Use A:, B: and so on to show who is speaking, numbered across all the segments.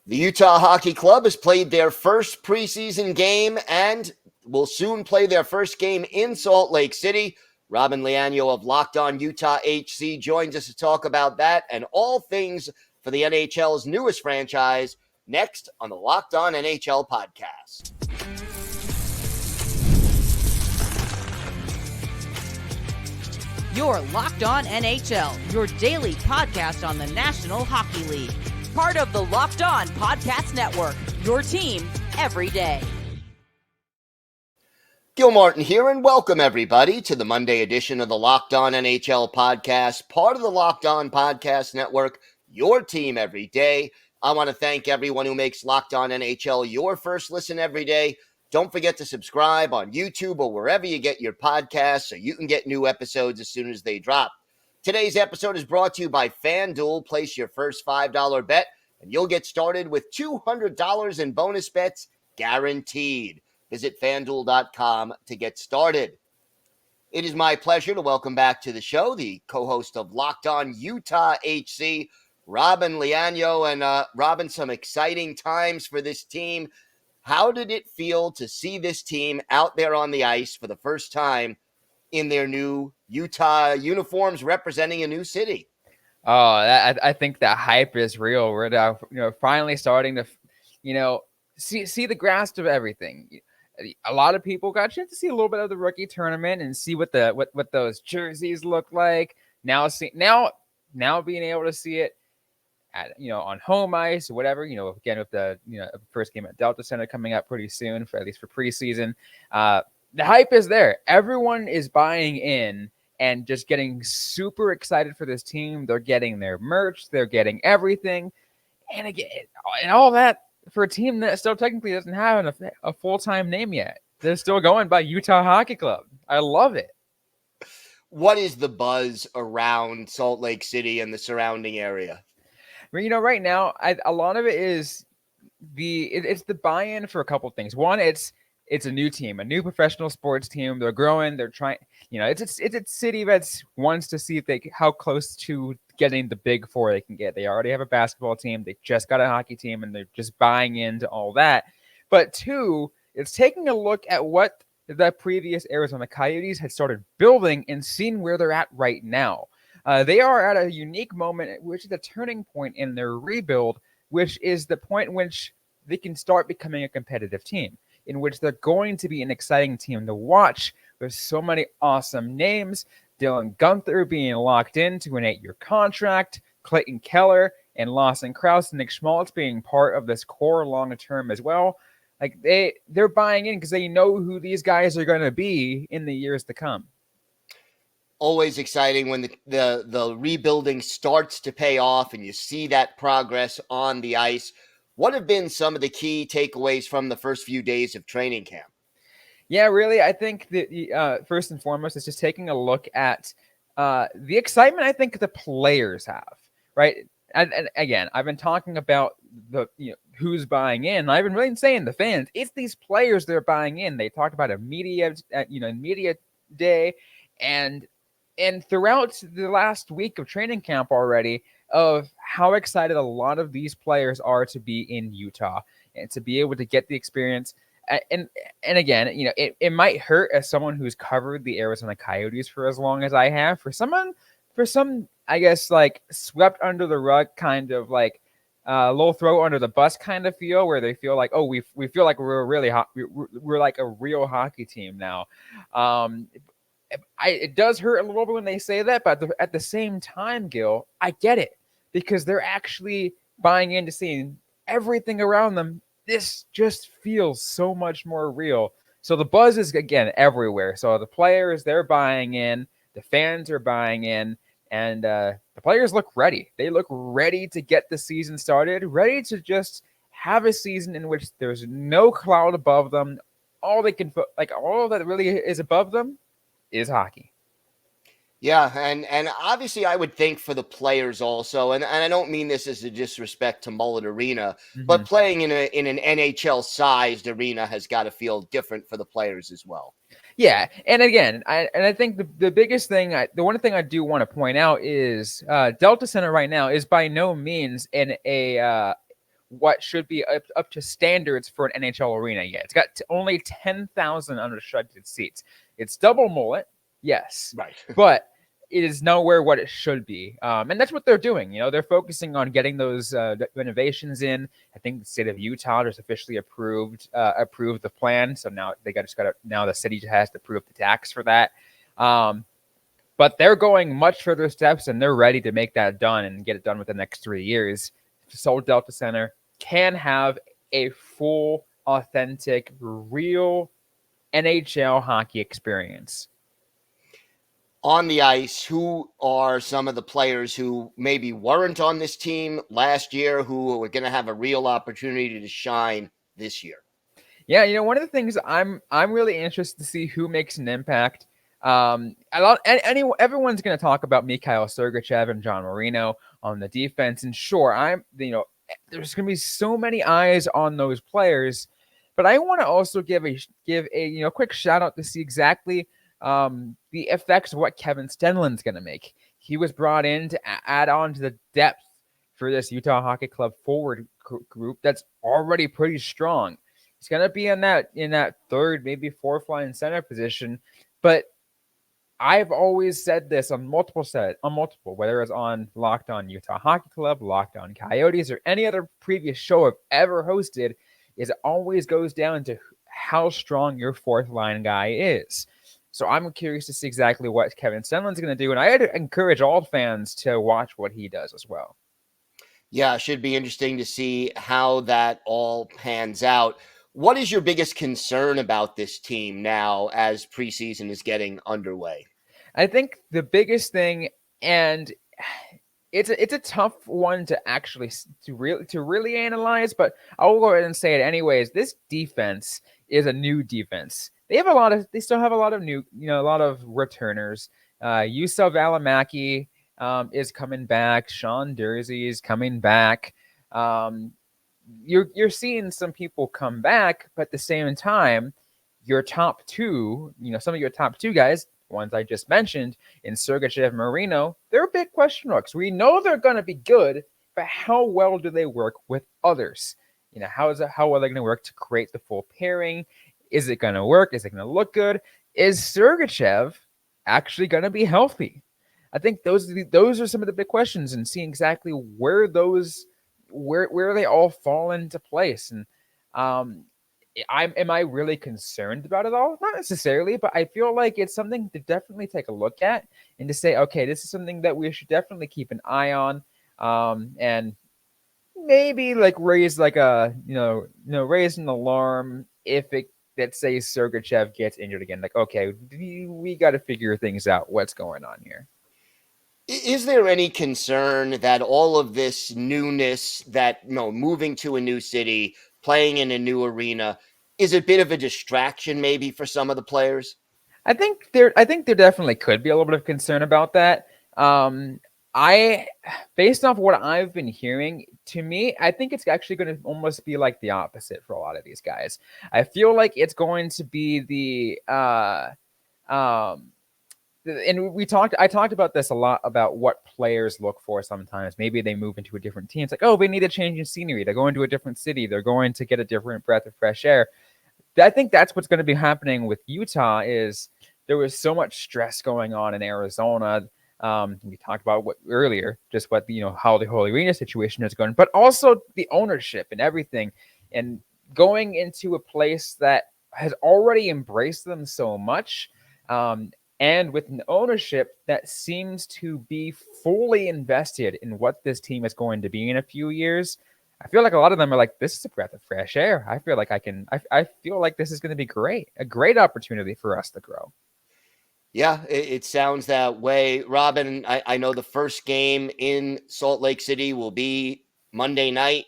A: The Utah Hockey Club has played their first preseason game and will soon play their first game in Salt Lake City. Robyn Leano of Locked On Utah HC joins us to talk about that and all things for the NHL's newest franchise next on the Locked On NHL Podcast.
B: You're Locked On NHL, your daily podcast on the National Hockey League. Part of the Locked On Podcast Network, your team every day.
A: Gil Martin here, and welcome everybody to the Monday edition of the Locked On NHL Podcast, part of the Locked On Podcast Network, your team every day. I want to thank everyone who makes Locked On NHL your first listen every day. Don't forget to subscribe on YouTube or wherever you get your podcasts so you can get new episodes as soon as they drop. Today's episode is brought to you by FanDuel. Place your first $5 bet, and you'll get started with $200 in bonus bets guaranteed. Visit FanDuel.com to get started. It is my pleasure to welcome back to the show the co-host of Locked On Utah HC, Robyn Leano. And Robyn, some exciting times for this team. How did it feel to see this team out there on the ice for the first time in their new Utah uniforms representing a new city?
C: Oh, I think the hype is real. We're now, finally starting to, see the grasp of everything. A lot of people got a chance to see a little bit of the rookie tournament and see what those jerseys look like. Now being able to see it at, on home ice or whatever, again with the first game at Delta Center coming up pretty soon, at least for preseason. The hype is there. Everyone is buying in and just getting super excited for this team. They're getting their merch, they're getting everything, and again, and all that for a team that still technically doesn't have a full-time name yet. They're still going by Utah Hockey Club. I love it.
A: What is the buzz around Salt Lake City and the surrounding area?
C: Right now, a lot of it is it's the buy-in for a couple things. One, it's a new team, a new professional sports team. They're growing. They're trying. It's a city that wants to see how close to getting the big four they can get. They already have a basketball team. They just got a hockey team, and they're just buying into all that. But two, it's taking a look at what the previous Arizona Coyotes had started building and seeing where they're at right now. They are at a unique moment, which is a turning point in their rebuild, which is the point in which they can start becoming a competitive team, in which they're going to be an exciting team to watch. There's so many awesome names. Dylan Guenther being locked into an 8-year contract, Clayton Keller and Lawson Krause and Nick Schmaltz being part of this core long-term as well. Like they're buying in because they know who these guys are going to be in the years to come.
A: Always exciting when the rebuilding starts to pay off and you see that progress on the ice. What have been some of the key takeaways from the first few days of training camp?
C: Yeah, really, I think that first and foremost is just taking a look at the excitement I think the players have, right? And again, I've been talking about who's buying in. I've been really saying the fans. It's these players that are buying in. They talked about a media day, and throughout the last week of training camp already, of how excited a lot of these players are to be in Utah and to be able to get the experience. And again, it might hurt as someone who's covered the Arizona Coyotes for as long as I have. For some, I guess, like swept under the rug, kind of like little throw under the bus kind of feel, where they feel like, oh, we feel like we're really hot. We're like a real hockey team now. It does hurt a little bit when they say that, but at the same time, Gil, I get it because they're actually buying into seeing everything around them. This just feels so much more real. So the buzz is, again, everywhere. So the players, they're buying in, the fans are buying in, and the players look ready. They look ready to get the season started, ready to just have a season in which there's no cloud above them. All that really is above them is hockey.
A: Yeah, and obviously I would think for the players also, and I don't mean this as a disrespect to Mullet Arena, but playing in an NHL-sized arena has got to feel different for the players as well.
C: Yeah, and again, I think the biggest thing, the one thing I do want to point out is Delta Center right now is by no means in a what should be up to standards for an NHL arena yet. It's got only 10,000 unrestricted seats. It's double mullet, yes,
A: Right.
C: but it is nowhere what it should be. And that's what they're doing. They're focusing on getting those renovations in. I think the state of Utah just officially approved the plan. So now now the city has to approve the tax for that. But they're going much further steps, and they're ready to make that done and get it done within the next 3 years. So Delta Center can have a full, authentic, real NHL hockey experience.
A: On the ice, who are some of the players who maybe weren't on this team last year who are going to have a real opportunity to shine this year?
C: Yeah, one of the things I'm really interested to see who makes an impact. Everyone's going to talk about Mikhail Sergachev and John Marino on the defense, and sure, there's going to be so many eyes on those players, but I want to also give a quick shout out to see exactly the effects of what Kevin Stenlund's going to make. He was brought in to add on to the depth for this Utah Hockey Club forward group that's already pretty strong. He's going to be in that third, maybe fourth line center position, but I've always said this on multiple, whether it's on Locked On Utah Hockey Club, Locked On Coyotes, or any other previous show I've ever hosted, is it always goes down to how strong your fourth line guy is. So I'm curious to see exactly what Kevin Stenlund's going to do, and I encourage all fans to watch what he does as well.
A: Yeah, it should be interesting to see how that all pans out. What is your biggest concern about this team now as preseason is getting underway?
C: I think the biggest thing, and it's a tough one to actually to really analyze, but I'll go ahead and say it anyways. This defense is a new defense. They still have a lot of new, a lot of returners. Yusuf Alamaki is coming back. Sean Dursey is coming back. You're seeing some people come back, but at the same time, your top two, some of your top two guys, ones I just mentioned, in Sergachev and Marino, they're big question marks. We know they're going to be good, but how well do they work with others? How are they going to work to create the full pairing? Is it going to work? Is it going to look good? Is Sergachev actually going to be healthy? I think those are some of the big questions, and seeing exactly where they all fall into place. And am I really concerned about it all? Not necessarily, but I feel like it's something to definitely take a look at and to say, okay, this is something that we should definitely keep an eye on, and maybe raise raise an alarm if let's say Sergachev gets injured again. Okay, we got to figure things out. What's going on here?
A: Is there any concern that all of this newness, that moving to a new city, playing in a new arena, is a bit of a distraction maybe for some of the players?
C: I think there definitely could be a little bit of concern about that. Based off what I've been hearing, to me, I think it's actually going to almost be like the opposite for a lot of these guys. I feel like it's going to be and I talked about this a lot, about what players look for sometimes. Maybe they move into a different team. It's like, oh, they need a change in scenery. They're going to a different city. They're going to get a different breath of fresh air. I think that's what's going to be happening with Utah. Is there was so much stress going on in Arizona. We talked about earlier, just what how the whole arena situation is going, but also the ownership and everything, and going into a place that has already embraced them so much. And with an ownership that seems to be fully invested in what this team is going to be in a few years, I feel like a lot of them are like, this is a breath of fresh air. I feel like I feel like this is going to be great, a great opportunity for us to grow.
A: Yeah, it sounds that way. Robyn, I know the first game in Salt Lake City will be Monday night.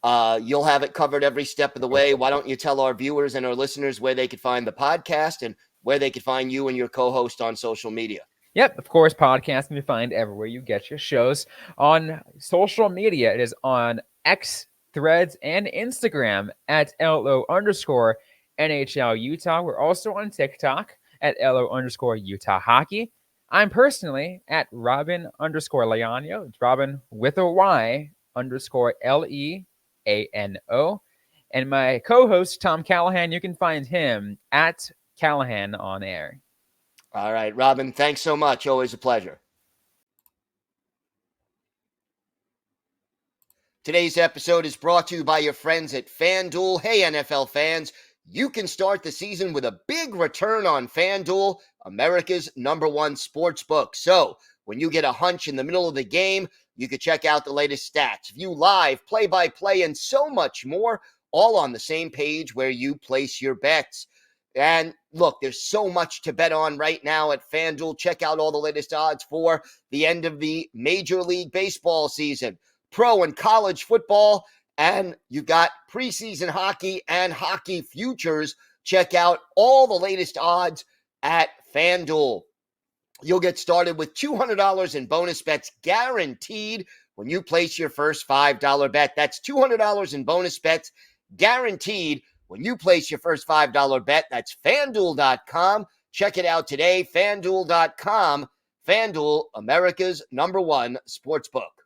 A: You'll have it covered every step of the way. Why don't you tell our viewers and our listeners where they could find the podcast and where they could find you and your co-host on social media?
C: Yep, of course, podcast can be found everywhere you get your shows. On social media, it is on X, Threads, and Instagram at LO_NHL Utah. We're also on TikTok at LO_Utah Hockey. I'm personally at Robyn_Leano. It's Robyn with a Y _LE Ano. And my co-host, Tom Callahan, you can find him at Callahan on air.
A: All right, Robyn, thanks so much. Always a pleasure. Today's episode is brought to you by your friends at FanDuel. Hey, NFL fans, you can start the season with a big return on FanDuel, America's #1 sports book. So when you get a hunch in the middle of the game, you can check out the latest stats, view live, play-by-play, and so much more, all on the same page where you place your bets. And look, there's so much to bet on right now at FanDuel. Check out all the latest odds for the end of the Major League Baseball season, pro and college football, and you've got preseason hockey and hockey futures. Check out all the latest odds at FanDuel. You'll get started with $200 in bonus bets guaranteed when you place your first $5 bet. That's $200 in bonus bets guaranteed when you place your first $5 bet. That's FanDuel.com. Check it out today, FanDuel.com. FanDuel, America's #1 sportsbook.